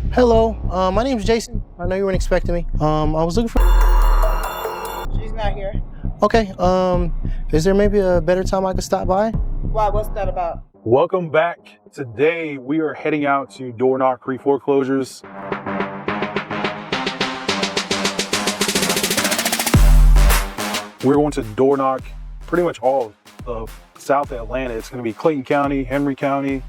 help? Hello, my name's Jason. I know you weren't expecting me. I was looking for... She's not here. Okay, is there maybe a better time I could stop by? Why, what's that about? Welcome back. Today we are heading out to door knock pre-foreclosures. We're going to door knock pretty much all of South Atlanta. It's going to be Clayton County, Henry County.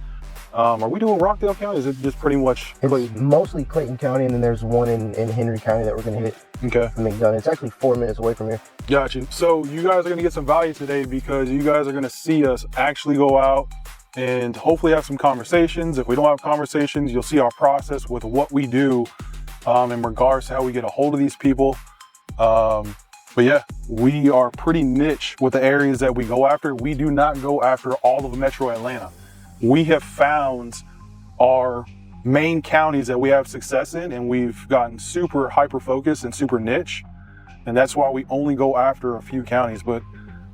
Are we doing Rockdale County? Is it just pretty much? It's mostly Clayton County, and then there's one in Henry County that we're going to hit. Okay. McDonough. It's actually 4 minutes away from here. Got you. So you guys are going to get some value today because you guys are going to see us actually go out and hopefully have some conversations. If we don't have conversations, you'll see our process with what we do in regards to how we get a hold of these people. But yeah, we are pretty niche with the areas that we go after. We do not go after all of Metro Atlanta. We have found our main counties that we have success in, and we've gotten super hyper focused and super niche. And that's why we only go after a few counties. But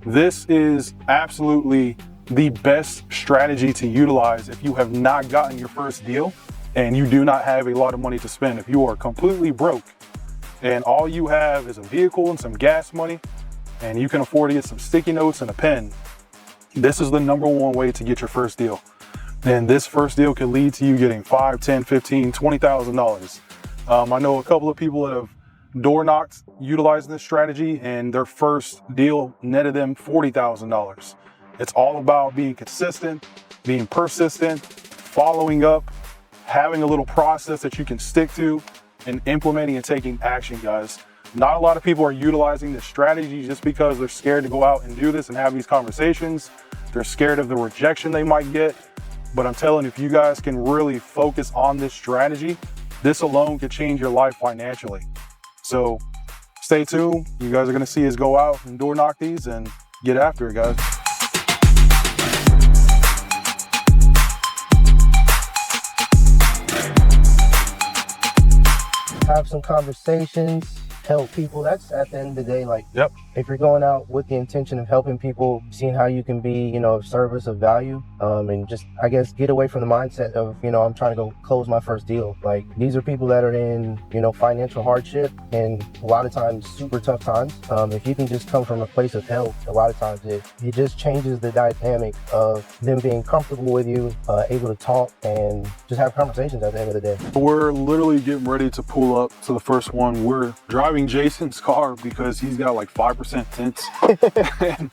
this is absolutely the best strategy to utilize if you have not gotten your first deal and you do not have a lot of money to spend. If you are completely broke and all you have is a vehicle and some gas money, and you can afford to get some sticky notes and a pen, this is the #1 way to get your first deal. And this first deal could lead to you getting $5, $10, $15, $20,000. I know a couple of people that have door knocked utilizing this strategy, and their first deal netted them $40,000. It's all about being consistent, being persistent, following up, having a little process that you can stick to, and implementing and taking action, guys. Not a lot of people are utilizing this strategy just because they're scared to go out and do this and have these conversations. They're scared of the rejection they might get. But I'm telling you, if you guys can really focus on this strategy, this alone could change your life financially. So stay tuned. You guys are gonna see us go out and door knock these and get after it, guys. Have some conversations, help people. That's at the end of the day, like, Yep. if you're going out with the intention of helping people, seeing how you can be, of service, of value, and just, I guess, get away from the mindset of, I'm trying to go close my first deal. Like, these are people that are in, financial hardship and a lot of times super tough times. If you can just come from a place of help, a lot of times it just changes the dynamic of them being comfortable with you, able to talk and just have conversations at the end of the day. We're literally getting ready to pull up to the first one. We're driving Jason's car because he's got like 5% tints. And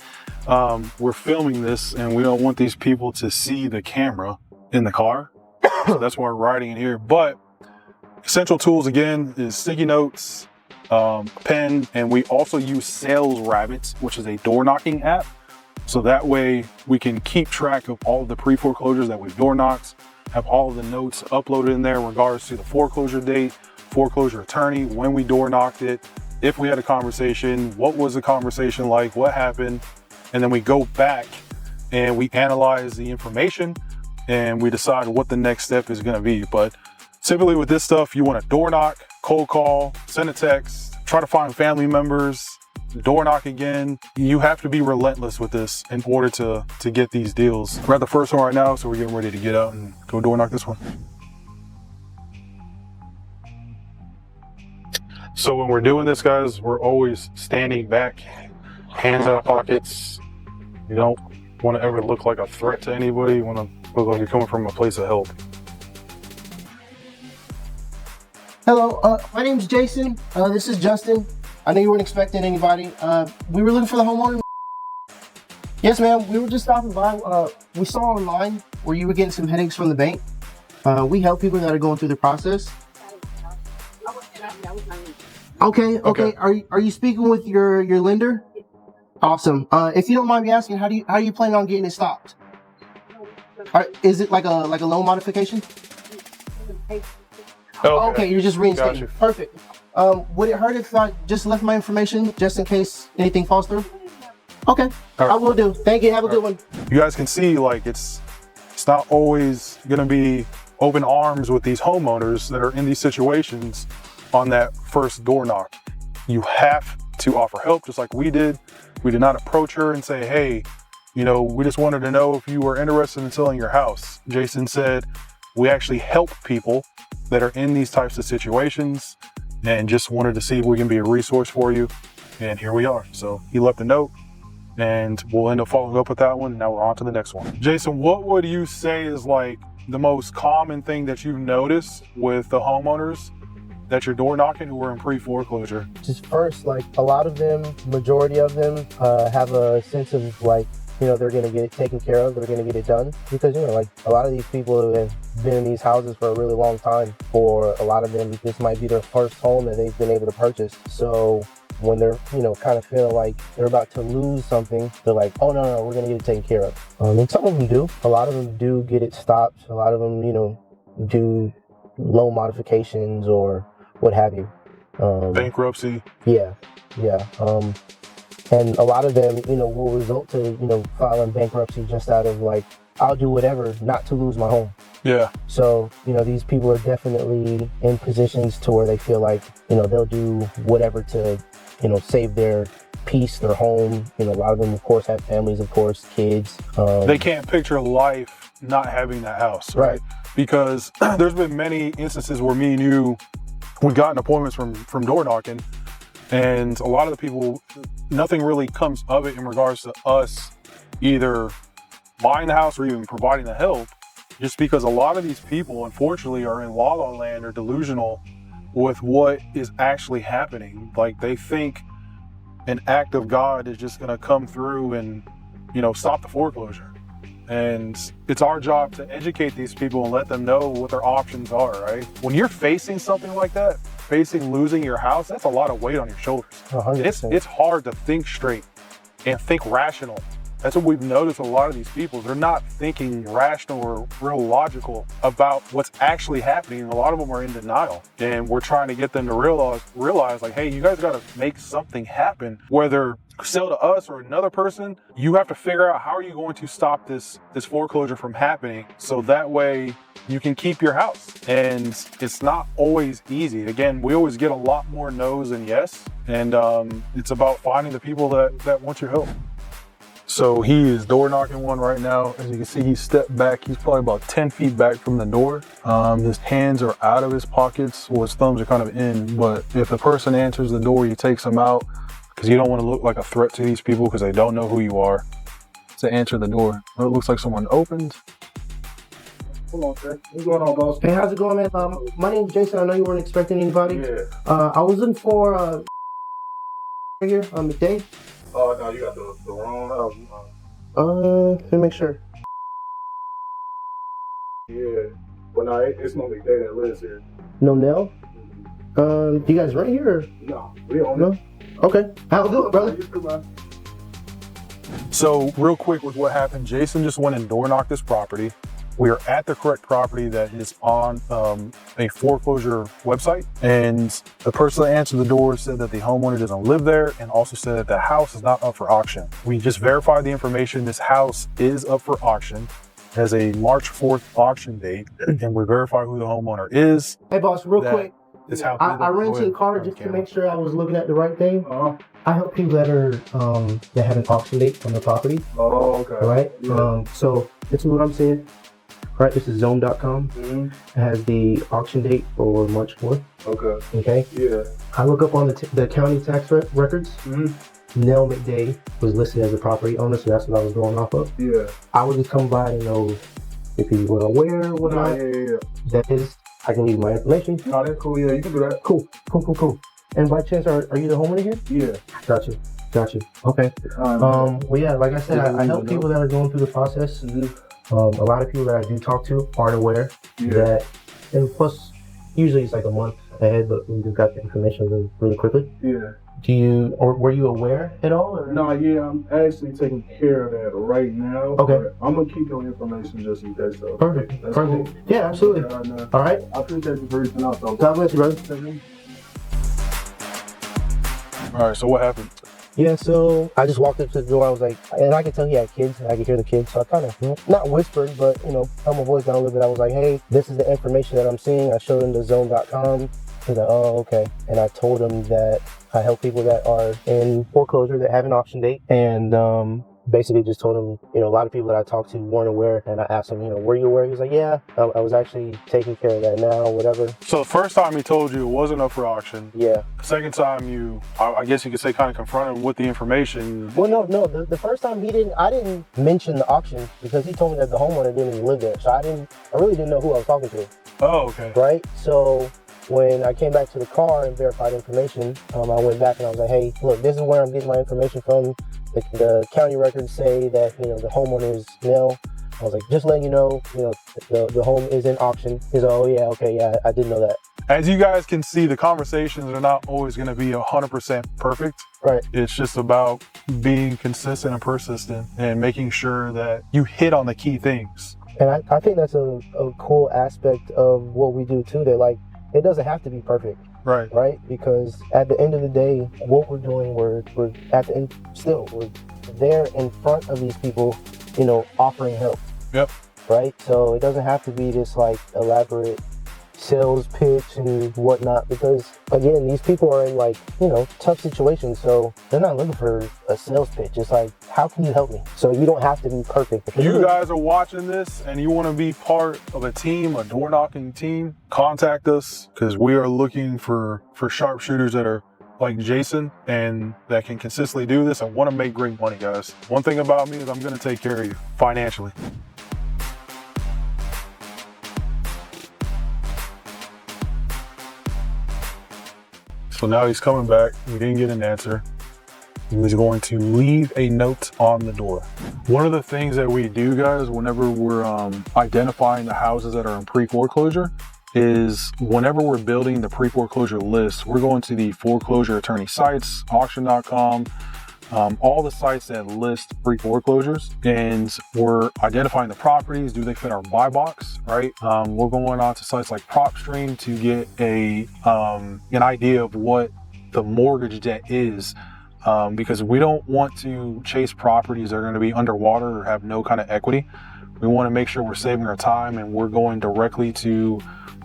we're filming this, and we don't want these people to see the camera in the car. So that's why we're riding in here. But essential tools again is sticky notes, pen, and we also use Sales Rabbits, which is a door knocking app. So that way we can keep track of all of the pre-foreclosures that we've door knocked, have all of the notes uploaded in there in regards to the foreclosure date, foreclosure attorney, when we door knocked it, if we had a conversation, what was the conversation like, what happened, and then we go back and we analyze the information and we decide what the next step is going to be. But typically with this stuff, you want to door knock, cold call, send a text, try to find family members, door knock again. You have to be relentless with this in order to get these deals. We're at the first one right now, so we're getting ready to get out and go door knock this one. So when we're doing this, guys, we're always standing back, hands out of pockets. You don't want to ever look like a threat to anybody. You want to look like you're coming from a place of help. Hello, my name's Jason. This is Justin. I know you weren't expecting anybody. We were looking for the homeowner. Yes, ma'am. We were just stopping by. We saw online where you were getting some headaches from the bank. We help people that are going through the process. Okay. Are you speaking with your lender? Awesome. If you don't mind me asking, how are you planning on getting it stopped? Is it like a loan modification? Okay, you're just reinstating. Gotcha. Perfect. Would it hurt if I just left my information just in case anything falls through? Okay, right. I will do. Thank you. Have a good one. You guys can see, like, it's not always gonna be open arms with these homeowners that are in these situations on that first door knock. You have to offer help, just like we did. We did not approach her and say, hey, we just wanted to know if you were interested in selling your house. Jason said, we actually help people that are in these types of situations, and just wanted to see if we can be a resource for you. And here we are. So he left a note, and we'll end up following up with that one. Now we're on to the next one. Jason, what would you say is like the most common thing that you've noticed with the homeowners that you're door knocking who are in pre-foreclosure? Just first, like a lot of them, majority of them have a sense of like, you know, they're going to get it taken care of, they're going to get it done. Because, you know, like a lot of these people have been in these houses for a really long time. For a lot of them, this might be their first home that they've been able to purchase. So when they're, you know, kind of feel like they're about to lose something, they're like, oh, no, we're going to get it taken care of. And some of them do. A lot of them do get it stopped. A lot of them, you know, do loan modifications or what have you. Bankruptcy. Yeah. And a lot of them, you know, will result to, you know, filing bankruptcy just out of like, I'll do whatever not to lose my home. Yeah. So, you know, these people are definitely in positions to where they feel like, you know, they'll do whatever to, you know, save their peace, their home. You know, a lot of them, of course, have families, of course, kids. They can't picture life not having that house, right? Because there's been many instances where me and you, we gotten appointments from door knocking, and a lot of the people, nothing really comes of it in regards to us either buying the house or even providing the help, just because a lot of these people, unfortunately, are in la la land or delusional with what is actually happening. Like they think an act of God is just gonna come through and, you know, stop the foreclosure. And it's our job to educate these people and let them know what their options are, right? When you're facing something like that, facing losing your house, that's a lot of weight on your shoulders. 100%. It's hard to think straight and think rational. That's what we've noticed with a lot of these people. They're not thinking rational or real logical about what's actually happening. A lot of them are in denial. And we're trying to get them to realize like, hey, you guys got to make something happen. Whether sell to us or another person, you have to figure out how are you going to stop this foreclosure from happening, so that way you can keep your house. And it's not always easy. Again, we always get a lot more no's than yes. And it's about finding the people that want your help. So he is door knocking one right now. As you can see, he stepped back. He's probably about 10 feet back from the door. His hands are out of his pockets, or his thumbs are kind of in. But if the person answers the door, he takes them out because you don't want to look like a threat to these people because they don't know who you are. To answer the door. It looks like someone opened. Hold on, sir. What's going on, boss? Hey, how's it going, man? My name's Jason. I know you weren't expecting anybody. Yeah. I was looking for here on McDade. Oh, no, you got the wrong house. Let me make sure. Yeah. But no, it's no McDade that lives here. No, Nell? You guys right here? Or? No, we don't No? Okay. How's it going, brother? So real quick with what happened, Jason just went and door knocked this property. We are at the correct property that is on a foreclosure website. And the person that answered the door said that the homeowner doesn't live there, and also said that the house is not up for auction. We just verified the information. This house is up for auction, has a March 4th auction date, and we verified who the homeowner is. Hey, boss, real quick. I ran to the car just to make sure I was looking at the right thing. I help people that are that have an auction date on their property. Oh, okay. Right? Yeah. So this is what I'm seeing. Right, this is zone.com. Mm-hmm. It has the auction date for March 4th. Okay. Okay. Yeah. I look up on the county tax records. Mm-hmm. Nell McDade was listed as a property owner, so that's what I was going off of. Yeah. I would just come by and know if you were aware or whatnot. Yeah. That is, I can leave my information. Oh, that's cool. Yeah, you can do that. Cool. And by chance, are you the homeowner here? Yeah. Got you. Okay. Well, yeah, like I said, I help people that are going through the process. A lot of people that I do talk to aren't aware that, and plus, usually it's like a month ahead, but we just got the information really quickly. Yeah. Were you aware at all? Or? No, yeah, I'm actually taking care of that right now. Okay. I'm gonna keep your information just in case. So. Perfect. Cool. Yeah, absolutely. All right. I appreciate you for reaching out, though. God bless you, brother. All right, so what happened? Yeah, so I just walked up to the door. I was like, and I could tell he had kids, and I could hear the kids. So I kind of, not whispered, but, held my voice down a little bit. I was like, hey, this is the information that I'm seeing. I showed him the zone.com. He's like, oh, okay. And I told him that I help people that are in foreclosure that have an auction date. And basically just told him, a lot of people that I talked to weren't aware, and I asked him, were you aware? He was like, yeah, I was actually taking care of that now, whatever. So the first time he told you it wasn't up for auction. Yeah. The second time I guess you could say kind of confronted him with the information. Well, no, the first time I didn't mention the auction because he told me that the homeowner didn't even live there. So I really didn't know who I was talking to. Oh, okay. Right? So when I came back to the car and verified information, I went back and I was like, hey, look, this is where I'm getting my information from. The county records say that, the homeowner is nil. I was like, just letting you know, the home is in auction. He's like, oh yeah, okay, yeah, I did know that. As you guys can see, the conversations are not always going to be 100% perfect. Right. It's just about being consistent and persistent and making sure that you hit on the key things. And I think that's a cool aspect of what we do too, that like, it doesn't have to be perfect. Right. Right? Because at the end of the day, what we're doing, we're at the end, still, we're there in front of these people, offering help. Yep. Right? So it doesn't have to be this like elaborate sales pitch and whatnot, because again, these people are in like, tough situations. So they're not looking for a sales pitch. It's like, how can you help me? So you don't have to be perfect. If you guys are watching this and you want to be part of a team, a door knocking team, contact us, because we are looking for sharpshooters that are like Jason and that can consistently do this and want to make great money, guys. One thing about me is I'm going to take care of you financially. So now he's coming back. We didn't get an answer. He was going to leave a note on the door. One of the things that we do, guys, whenever we're identifying the houses that are in pre-foreclosure is whenever we're building the pre-foreclosure list, we're going to the foreclosure attorney sites, auction.com, all the sites that list pre-foreclosures, and we're identifying the properties. Do they fit our buy box, right? We're going on to sites like PropStream to get an idea of what the mortgage debt is, because we don't want to chase properties that are going to be underwater or have no kind of equity. We want to make sure we're saving our time and we're going directly to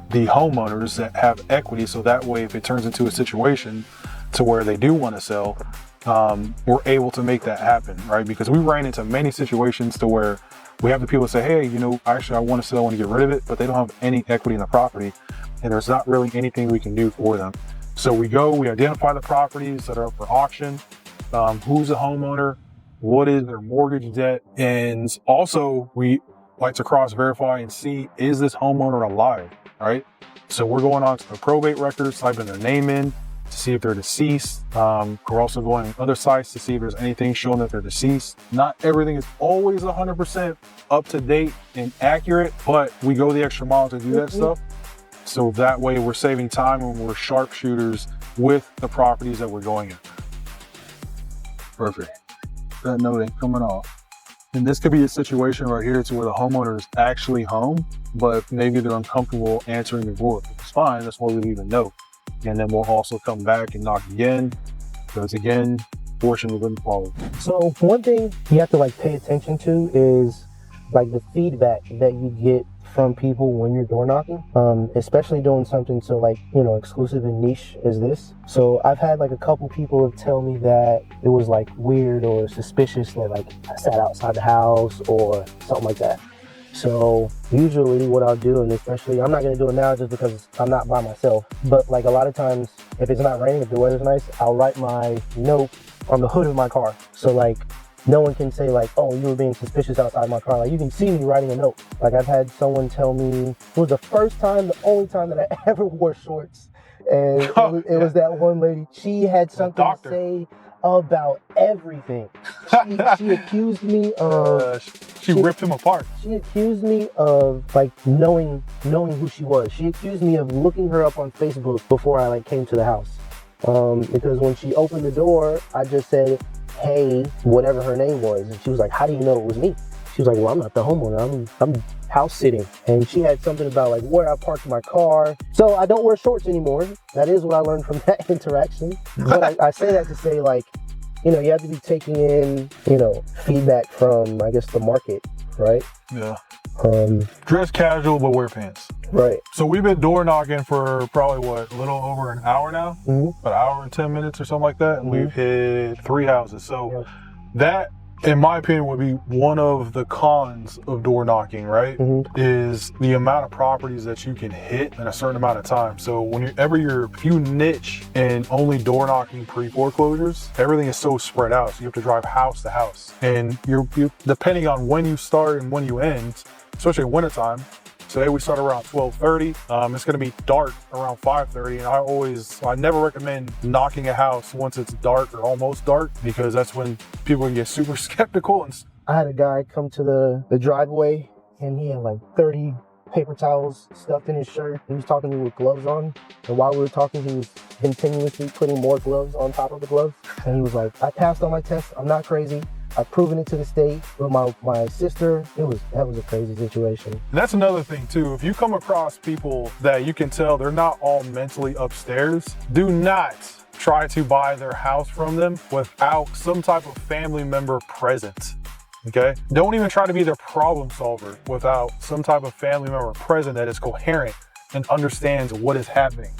the homeowners that have equity, so that way if it turns into a situation to where they do want to sell, we're able to make that happen, right? Because we ran into many situations to where we have the people say, hey, actually I want to sell, I want to get rid of it, but they don't have any equity in the property and there's not really anything we can do for them. So we identify the properties that are up for auction, who's the homeowner, what is their mortgage debt, and also we like to cross-verify and see, is this homeowner alive, right? So we're going on to the probate records, typing their name in to see if they're deceased. We're also going on other sites to see if there's anything showing that they're deceased. Not everything is always 100% up to date and accurate, but we go the extra mile to do that stuff. So that way we're saving time and we're sharpshooters with the properties that we're going in. Perfect. That note ain't coming off. And this could be a situation right here to where the homeowner is actually home, but maybe they're uncomfortable answering the door. It's fine, that's why we leave a note. And then we'll also come back and knock again, because again, fortune wouldn't follow. So one thing you have to like pay attention to is like the feedback that you get from people when you're door knocking, especially doing something so like, exclusive and niche as this. So I've had like a couple people tell me that it was like weird or suspicious that like I sat outside the house or something like that. So usually what I'll do, and especially, I'm not gonna do it now just because I'm not by myself, but like a lot of times if it's not raining, if the weather's nice, I'll write my note on the hood of my car. So like, no one can say like, oh, you were being suspicious outside my car. Like you can see me writing a note. Like I've had someone tell me, it was the first time, the only time that I ever wore shorts. And it was that one lady, she had something to say about everything. She accused me of... she ripped him apart. She accused me of like knowing who she was. She accused me of looking her up on Facebook before I like came to the house. Because when she opened the door, I just said, hey, whatever her name was. And she was like, how do you know it was me? She was like, well, I'm not the homeowner. I'm house sitting. And she had something about like where I parked my car. So I don't wear shorts anymore. That is what I learned from that interaction. But I say that to say like, you have to be taking in, feedback from, I guess, the market, right? Yeah. Dress casual, but wear pants. Right. So we've been door knocking for probably a little over an hour now, an hour and 10 minutes or something like that. And we've hit 3 houses. So that in my opinion, would be one of the cons of door knocking, right? Is the amount of properties that you can hit in a certain amount of time. So if you niche in only door knocking pre-foreclosures, everything is so spread out. So you have to drive house to house. And you're depending on when you start and when you end, especially in wintertime. Today we start around 12:30. It's gonna be dark around 5:30, and I never recommend knocking a house once it's dark or almost dark, because that's when people can get super skeptical. And I had a guy come to the driveway, and he had like 30 paper towels stuffed in his shirt. He was talking to me with gloves on, and while we were talking, he was continuously putting more gloves on top of the gloves. And he was like, I passed all my tests, I'm not crazy. I've proven it to the state. With my sister, that was a crazy situation. And that's another thing too. If you come across people that you can tell they're not all mentally upstairs, do not try to buy their house from them without some type of family member present. Okay? Don't even try to be their problem solver without some type of family member present that is coherent and understands what is happening.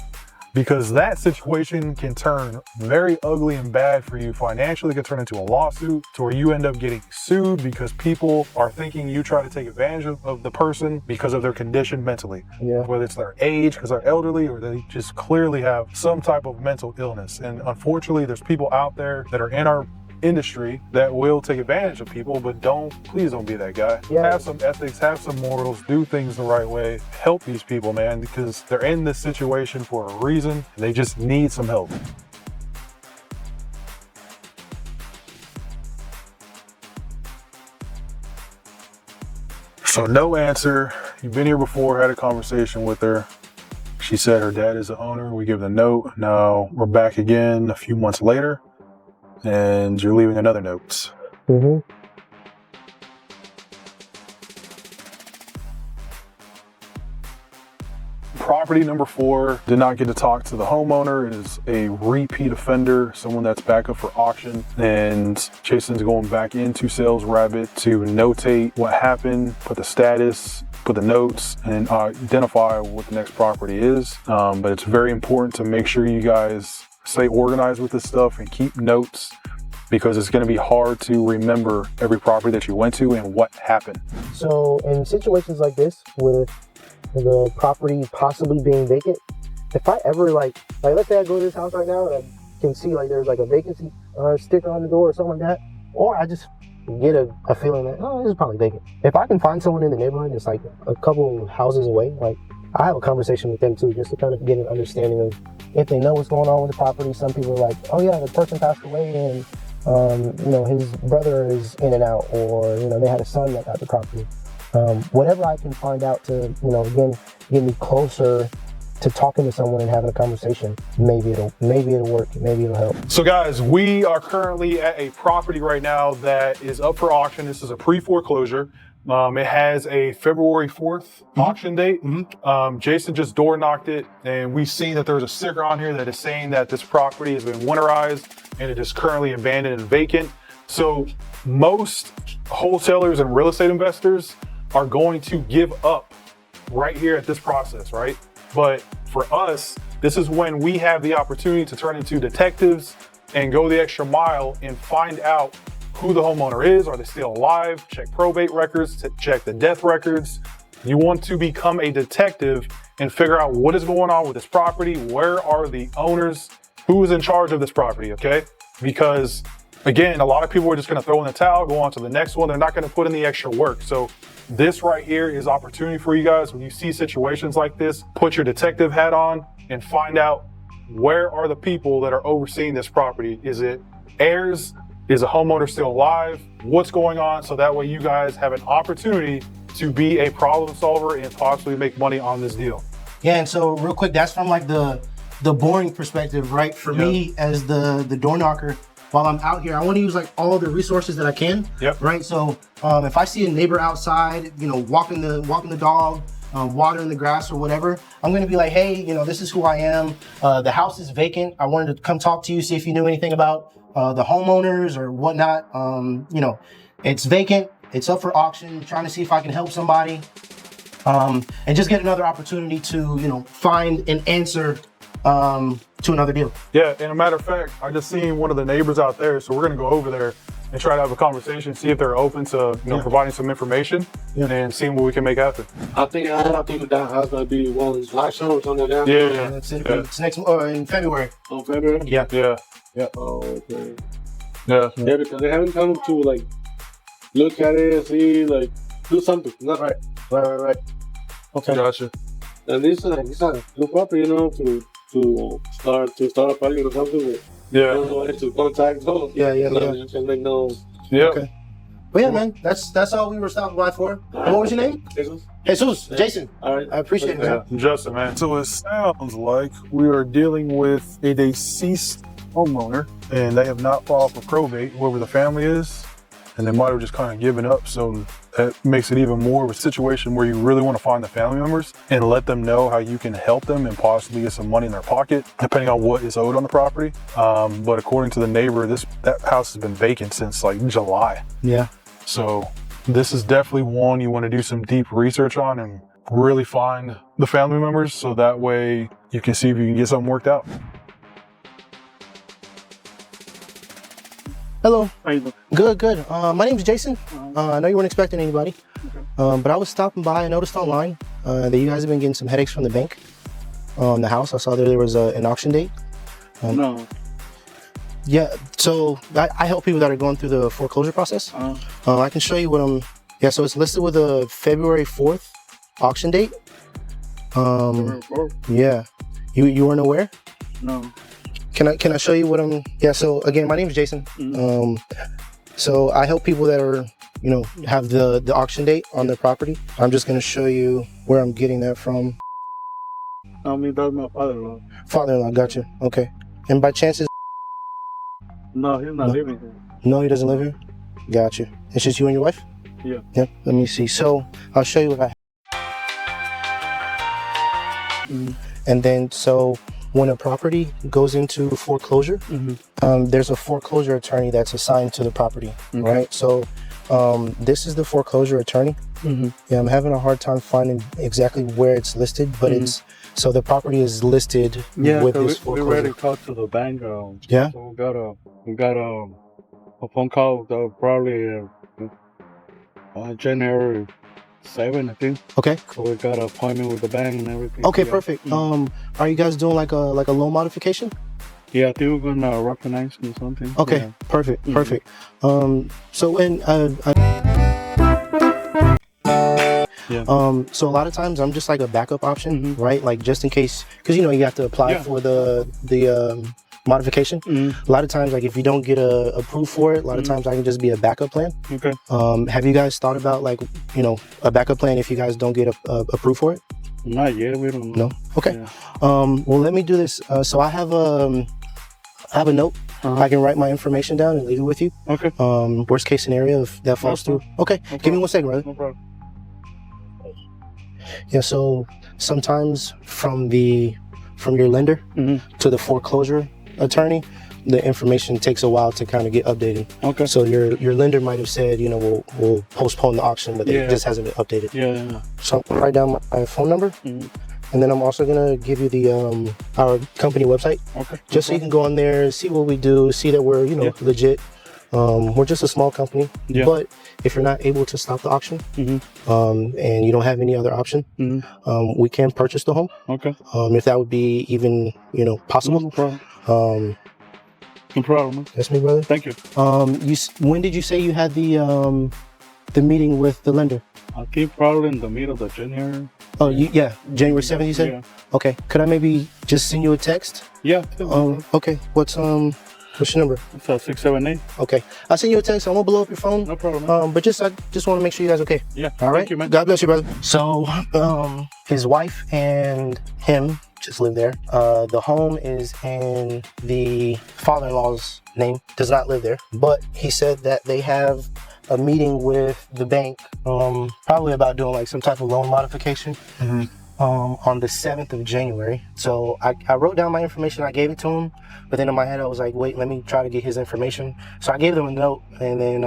Because that situation can turn very ugly and bad for you financially. It can turn into a lawsuit to where you end up getting sued because people are thinking you try to take advantage of the person because of their condition mentally. Yeah. Whether it's their age, because they're elderly, or they just clearly have some type of mental illness. And unfortunately, there's people out there that are in our industry that will take advantage of people, but please don't be that guy. Yeah. Have some ethics, have some morals, do things the right way, help these people, man, because they're in this situation for a reason, and they just need some help. So no answer. You've been here before, had a conversation with her. She said her dad is the owner. We give the note. Now we're back again a few months later, and you're leaving another note. Property number 4, did not get to talk to the homeowner. It is a repeat offender, someone that's back up for auction. And Jason's going back into Sales Rabbit to notate what happened, put the status, put the notes, and identify what the next property is. But it's very important to make sure you guys stay organized with this stuff and keep notes, because it's going to be hard to remember every property that you went to and what happened. So in situations like this, with the property possibly being vacant, if I ever like let's say I go to this house right now and I can see like there's like a vacancy sticker on the door or something like that, or I just get a feeling that, oh, this is probably vacant. If I can find someone in the neighborhood that's like a couple houses away, like I have a conversation with them too, just to kind of get an understanding of if they know what's going on with the property. Some people are like, oh yeah, the person passed away and his brother is in and out, or they had a son that got the property. Whatever I can find out to, again, get me closer to talking to someone and having a conversation. Maybe it'll work. Maybe it'll help. So guys, we are currently at a property right now that is up for auction. This is a pre-foreclosure. It has a February 4th auction date. Jason just door knocked it, and we see that there's a sticker on here that is saying that this property has been winterized and it is currently abandoned and vacant. So most wholesalers and real estate investors are going to give up right here at this process, right? But for us, this is when we have the opportunity to turn into detectives and go the extra mile and find out who the homeowner is. Are they still alive? Check probate records, check the death records. You want to become a detective and figure out what is going on with this property. Where are the owners? Who is in charge of this property, okay? Because again, a lot of people are just gonna throw in the towel, go on to the next one. They're not gonna put in the extra work. So this right here is opportunity for you guys. When you see situations like this, put your detective hat on and find out, where are the people that are overseeing this property? Is it heirs? Is a homeowner still alive? What's going on? So that way you guys have an opportunity to be a problem solver and possibly make money on this deal. Yeah, and so real quick, that's from like the boring perspective, right? For me as the door knocker, while I'm out here, I want to use like all the resources that I can. Right. So if I see a neighbor outside, walking the dog, watering the grass or whatever, I'm going to be like, hey, this is who I am. The house is vacant. I wanted to come talk to you, see if you knew anything about the homeowners or whatnot. It's vacant. It's up for auction. Trying to see if I can help somebody, and just get another opportunity to find an answer to another deal. Yeah, and a matter of fact, I just seen one of the neighbors out there, so we're gonna go over there. and try to have a conversation, see if they're open to providing some information and seeing what we can make happen. I think that house might be one live show or something like that. Yeah. That's it. It's next in February. Oh, February? Yeah. Oh, okay. Yeah. Yeah, because they haven't come to like look at it, see, like do something. Not right. Right. Okay. Gotcha. And this is a good property, to start a project or something. Yeah. To contact them. Yeah. You can make no. Yeah. Okay. But yeah, man, that's all we were stopping by for. And what was your name? Jesus. Jason. All right. I appreciate it, man. Justin, man. So it sounds like we are dealing with a deceased homeowner, and they have not filed for probate, whoever the family is, and they might have just kind of given up. So that makes it even more of a situation where you really want to find the family members and let them know how you can help them and possibly get some money in their pocket, depending on what is owed on the property. But according to the neighbor, that house has been vacant since like July. Yeah. So this is definitely one you want to do some deep research on and really find the family members, so that way you can see if you can get something worked out. Hello. How you doing? Good. My name's Jason. I know you weren't expecting anybody, but I was stopping by. I noticed online that you guys have been getting some headaches from the bank on the house. I saw there was an auction date. No. Yeah, so I help people that are going through the foreclosure process. I can show you what I'm. Yeah, so it's listed with a February 4th auction date. Yeah, you weren't aware? No. Can I show you what I'm? Yeah. So again, my name is Jason. So I help people that are have the auction date on their property. I'm just gonna show you where I'm getting that from. I mean, that's my father-in-law. Father-in-law, gotcha. Okay. And by chance No, he's not living here. no, he doesn't live here. Gotcha. It's just you and your wife. Yeah. Yeah. Let me see. So I'll show you what I. And then so when a property goes into foreclosure, there's a foreclosure attorney that's assigned to the property, right? So this is the foreclosure attorney. Yeah, I'm having a hard time finding exactly where it's listed, but it's so the property is listed with this we foreclosure. already talked to the bank. Yeah. So we got a phone call probably on January 7, I think. Okay. So we got an appointment with the bank and everything. Okay, Yeah. perfect. Are you guys doing like a loan modification? Yeah, I think we're gonna refinance or something. Okay, Yeah. perfect. So when so a lot of times I'm just like a backup option, right? Like just in case, because you have to apply for the modification. A lot of times, like if you don't get approved for it, a lot of times I can just be a backup plan. Okay. Have you guys thought about like a backup plan if you guys don't get approved for it? Not yet. We don't know. No. Okay. Yeah. Well, let me do this. So I have a note. I can write my information down and leave it with you. Okay. Worst case scenario if that falls through. Okay. Give me 1 second, brother. No problem. Yeah. So sometimes from your lender to the foreclosure attorney, the information takes a while to kind of get updated. Okay. So your lender might have said, we'll postpone the auction, but it just hasn't been updated. Yeah. So I'm gonna write down my phone number, and then I'm also gonna give you the our company website, just so you can go on there, see what we do, see that we're legit. We're just a small company, but if you're not able to stop the auction, and you don't have any other option, we can purchase the home. Okay. If that would be even possible. No problem. No problem. That's me, brother. Thank you. When did you say you had the meeting with the lender? I think probably in the middle of the January. Oh, January 7th, you said? Yeah. Okay. Could I maybe just send you a text? Yeah. Okay. What's your number? It's 678. Okay. I'll send you a text. I'm gonna blow up your phone. No problem. But I just want to make sure you guys okay. Yeah. All right. Thank you, man. God bless you, brother. So, his wife and him just live there. The home is in the father-in-law's name. Does not live there. But he said that they have a meeting with the bank, probably about doing like some type of loan modification. On the 7th of January. So I wrote down my information, I gave it to him, but then in my head I was like, wait, let me try to get his information. So I gave them a note, and then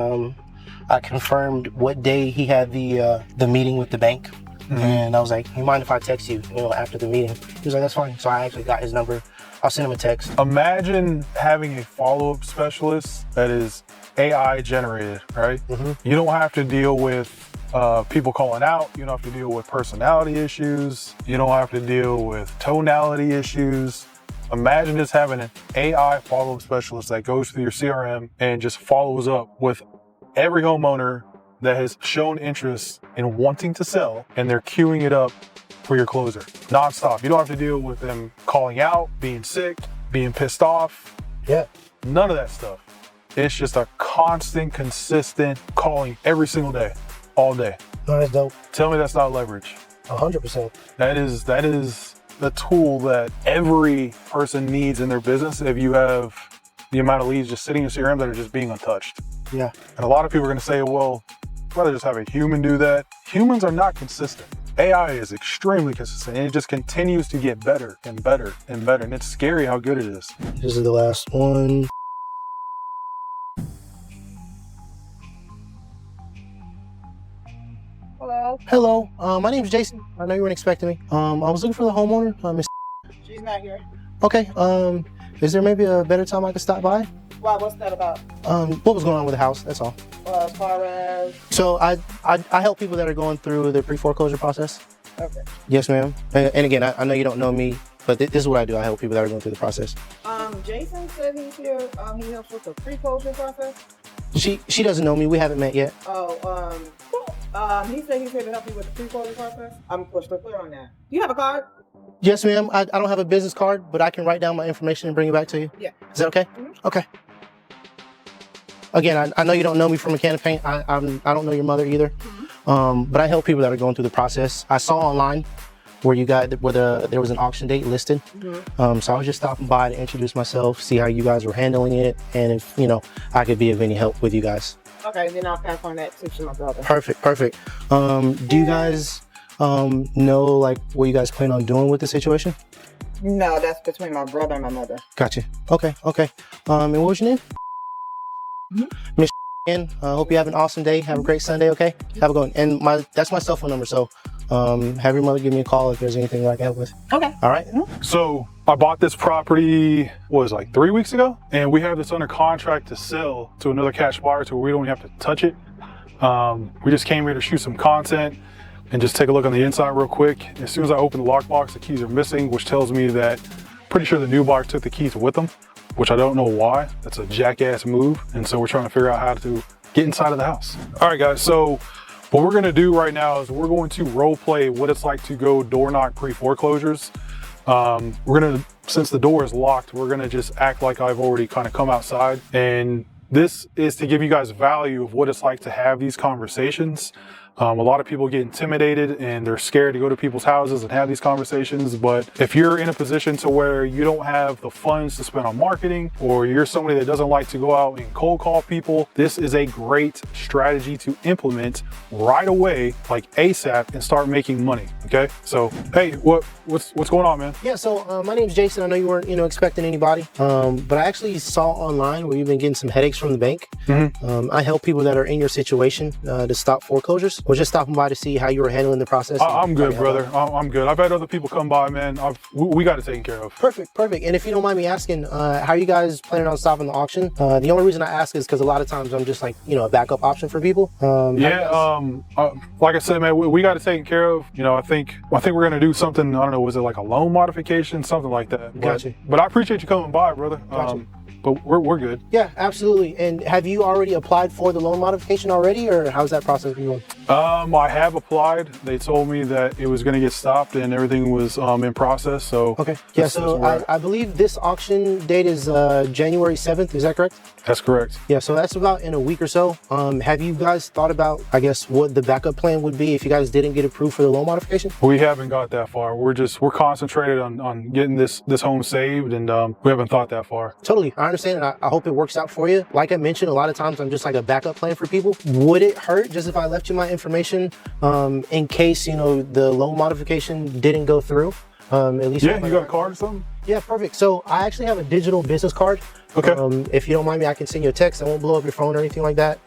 I confirmed what day he had the meeting with the bank. And I was like, you mind if I text you, after the meeting? He was like, that's fine. So I actually got his number. I'll send him a text. Imagine having a follow-up specialist that is AI generated, right? You don't have to deal with people calling out. You don't have to deal with personality issues. You don't have to deal with tonality issues. Imagine just having an AI follow-up specialist that goes through your CRM and just follows up with every homeowner that has shown interest in wanting to sell, and they're queuing it up for your closer nonstop. You don't have to deal with them calling out, being sick, being pissed off. Yeah. None of that stuff. It's just a constant, consistent calling every single day, all day. No, that's dope. Tell me that's not leverage. 100%. That is the tool that every person needs in their business if you have the amount of leads just sitting in CRM that are just being untouched. Yeah. And a lot of people are going to say, well, I'd rather just have a human do that. Humans are not consistent. AI is extremely consistent, and it just continues to get better and better and better. And it's scary how good it is. This is the last one. Hello. Hello. My name's Jason. I know you weren't expecting me. I was looking for the homeowner. Miss. She's not here. Okay. Is there maybe a better time I could stop by? Why? What's that about? What was going on with the house? That's all. As far as. So I help people that are going through the pre-foreclosure process. Okay. Yes, ma'am. And again, I know you don't know me, but this is what I do. I help people that are going through the process. Jason said he's here. He helps with the pre-closure process. She doesn't know me. We haven't met yet. He said he's here to help you with the pre-closure process. I'm crystal clear on that. Do you have a card? Yes, ma'am. I don't have a business card, but I can write down my information and bring it back to you. Yeah. Is that okay? Okay. Again, I know you don't know me from a can of paint. I don't know your mother either. But I help people that are going through the process. I saw online where there was an auction date listed. So I was just stopping by to introduce myself, see how you guys were handling it, and if I could be of any help with you guys. Okay, then I'll pass on that to my brother. Perfect. Do you guys know like what you guys plan on doing with the situation? No, that's between my brother and my mother. Gotcha. Okay. And what was your name? Miss. I hope you have an awesome day. Have a great Sunday. Okay. Have a good one. And that's my cell phone number. So have your mother give me a call if there's anything I can help with. Okay. All right. So I bought this property, like 3 weeks ago, and we have this under contract to sell to another cash buyer to where we don't even have to touch it. We just came here to shoot some content and just take a look on the inside real quick. As soon as I open the lockbox, the keys are missing, which tells me that pretty sure the new buyer took the keys with them, which I don't know why. That's a jackass move. And so we're trying to figure out how to get inside of the house. All right, guys. So what we're going to do right now is we're going to role play what it's like to go door knock pre-foreclosures. Since the door is locked, we're going to just act like I've already kind of come outside. And this is to give you guys value of what it's like to have these conversations. A lot of people get intimidated and they're scared to go to people's houses and have these conversations. But if you're in a position to where you don't have the funds to spend on marketing, or you're somebody that doesn't like to go out and cold call people, this is a great strategy to implement right away, like ASAP, and start making money. Okay. So, hey, what's going on, man? Yeah. So my name's Jason. I know you weren't, expecting anybody. But I actually saw online where you've been getting some headaches from the bank. I help people that are in your situation to stop foreclosures. We're just stopping by to see how you were handling the process. I'm good, brother. I'm good. I've had other people come by, man. We got it taken care of. Perfect. And if you don't mind me asking, how are you guys planning on stopping the auction? The only reason I ask is because a lot of times I'm just like, a backup option for people. Like I said, man, we got it taken care of. I think we're gonna do something. I don't know, was it like a loan modification, something like that? Gotcha. But I appreciate you coming by, brother. Gotcha. But we're good. Yeah, absolutely. And have you already applied for the loan modification already, or how's that process going? I have applied. They told me that it was going to get stopped and everything was in process. So okay. Yeah. So I believe this auction date is January 7th. Is that correct? That's correct. Yeah. So that's about in a week or so. Have you guys thought about, I guess, what the backup plan would be if you guys didn't get approved for the loan modification? We haven't got that far. We're concentrated on getting this home saved, and we haven't thought that far. Totally. I understand, and I hope it works out for you. Like I mentioned, a lot of times I'm just like a backup plan for people. Would it hurt just if I left you my information in case the loan modification didn't go through? At least you got a card or something? Yeah, perfect. So I actually have a digital business card Okay. If you don't mind me, I can send you a text. I won't blow up your phone or anything like that.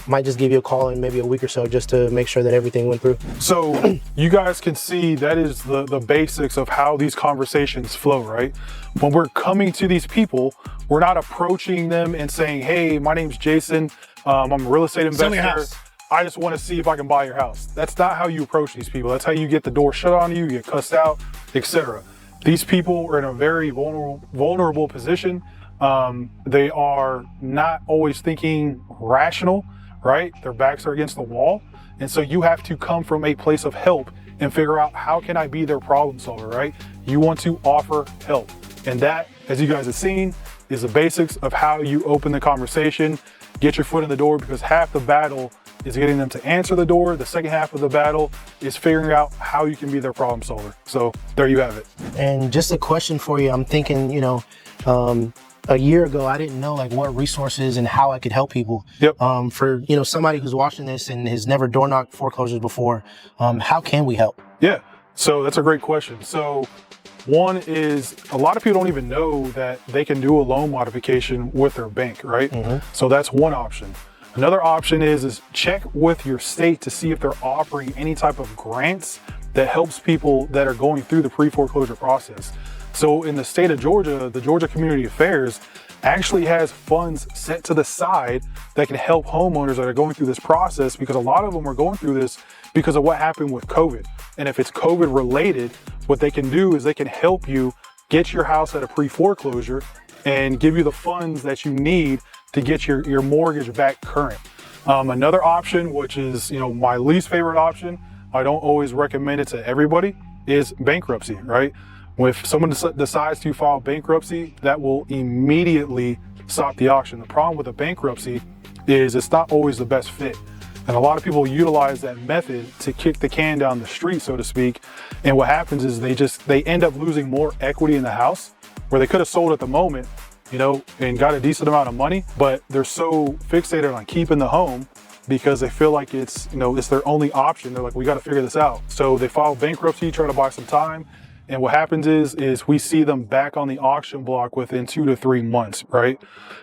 Might just give you a call in maybe a week or so just to make sure that everything went through. So you guys can see that is the basics of how these conversations flow, right? When we're coming to these people, we're not approaching them and saying, hey, my name's Jason. I'm a real estate investor. Sell me your house. I just want to see if I can buy your house. That's not how you approach these people. That's how you get the door shut on you, get cussed out, etc. These people are in a very vulnerable position. They are not always thinking rational, right? Their backs are against the wall. And so you have to come from a place of help and figure out, how can I be their problem solver, right? You want to offer help. And that, as you guys have seen, is the basics of how you open the conversation, get your foot in the door, because half the battle is getting them to answer the door. The second half of the battle is figuring out how you can be their problem solver. So there you have it. And just a question for you. I'm thinking, a year ago, I didn't know like what resources and how I could help people. Yep. For, somebody who's watching this and has never door knocked foreclosures before, how can we help? Yeah, so that's a great question. So one is, a lot of people don't even know that they can do a loan modification with their bank, right? Mm-hmm. So that's one option. Another option is check with your state to see if they're offering any type of grants that helps people that are going through the pre-foreclosure process. So in the state of Georgia, the Georgia Community Affairs actually has funds set to the side that can help homeowners that are going through this process, because a lot of them are going through this because of what happened with COVID. And if it's COVID related, what they can do is they can help you get your house at a pre-foreclosure and give you the funds that you need to get your mortgage back current. Another option, which is my least favorite option, I don't always recommend it to everybody, is bankruptcy, right? If someone decides to file bankruptcy, that will immediately stop the auction. The problem with a bankruptcy is it's not always the best fit. And a lot of people utilize that method to kick the can down the street, so to speak. And what happens is they end up losing more equity in the house, where they could have sold at the moment, and got a decent amount of money, but they're so fixated on keeping the home because they feel like it's their only option. They're like, we got to figure this out. So they file bankruptcy, try to buy some time. And what happens is we see them back on the auction block within 2 to 3 months, right?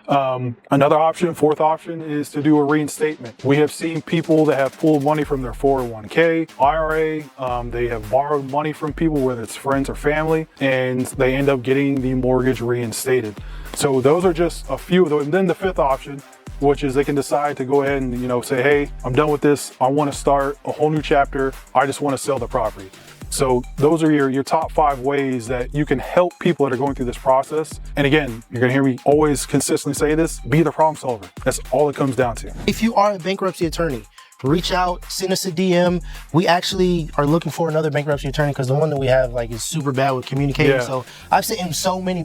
Another option, fourth option, is to do a reinstatement. We have seen people that have pulled money from their 401k, IRA, they have borrowed money from people, whether it's friends or family, and they end up getting the mortgage reinstated. So those are just a few of those. And then the fifth option, which is they can decide to go ahead and say, hey, I'm done with this. I want to start a whole new chapter. I just want to sell the property. So those are your top 5 ways that you can help people that are going through this process. And again, you're gonna hear me always consistently say this, be the problem solver. That's all it comes down to. If you are a bankruptcy attorney, reach out, send us a DM. We actually are looking for another bankruptcy attorney because the one that we have is super bad with communicating. Yeah. So I've sent him so many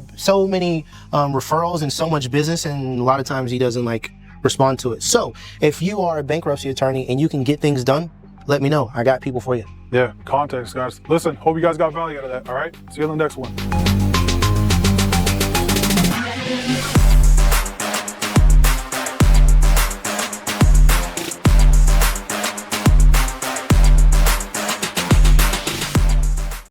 referrals and so much business, and a lot of times he doesn't respond to it. So if you are a bankruptcy attorney and you can get things done, let me know. I got people for you. Yeah, context, guys. Listen, hope you guys got value out of that. All right, see you on the next one.